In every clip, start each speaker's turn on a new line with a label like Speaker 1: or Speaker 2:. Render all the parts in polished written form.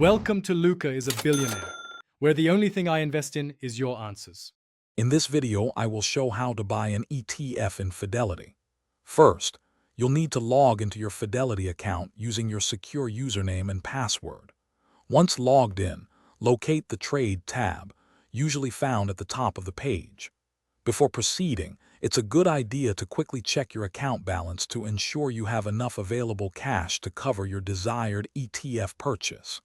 Speaker 1: Welcome to Luca is a Billionaire, where the only thing I invest in is your answers.
Speaker 2: In this video, I will show how to buy an ETF in Fidelity. First, you'll need to log into your Fidelity account using your secure username and password. Once logged in, locate the Trade tab, usually found at the top of the page. Before proceeding, it's a good idea to quickly check your account balance to ensure you have enough available cash to cover your desired ETF purchase.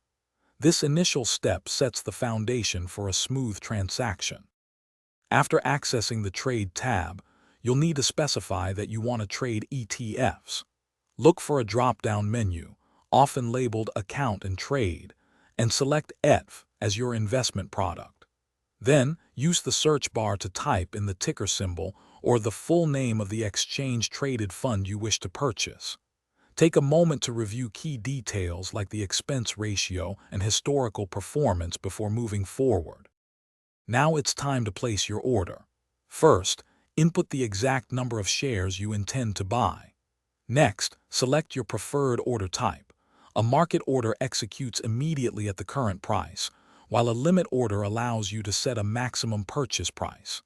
Speaker 2: This initial step sets the foundation for a smooth transaction. After accessing the Trade tab, you'll need to specify that you want to trade ETFs. Look for a drop-down menu, often labeled Account and Trade, and select ETF as your investment product. Then, use the search bar to type in the ticker symbol or the full name of the exchange-traded fund you wish to purchase. Take a moment to review key details like the expense ratio and historical performance before moving forward. Now it's time to place your order. First, input the exact number of shares you intend to buy. Next, select your preferred order type. A market order executes immediately at the current price, while a limit order allows you to set a maximum purchase price.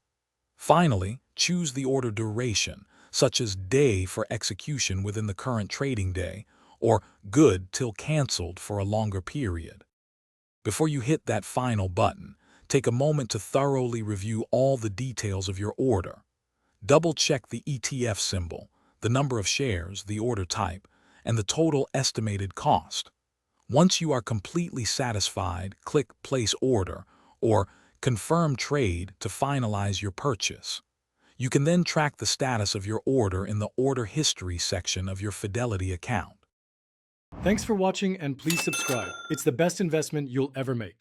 Speaker 2: Finally, choose the order duration, such as day for execution within the current trading day, or good till canceled for a longer period. Before you hit that final button, take a moment to thoroughly review all the details of your order. Double-check the ETF symbol, the number of shares, the order type, and the total estimated cost. Once you are completely satisfied, click Place Order or Confirm Trade to finalize your purchase. You can then track the status of your order in the Order History section of your Fidelity account.
Speaker 1: Thanks for watching and please subscribe. It's the best investment you'll ever make.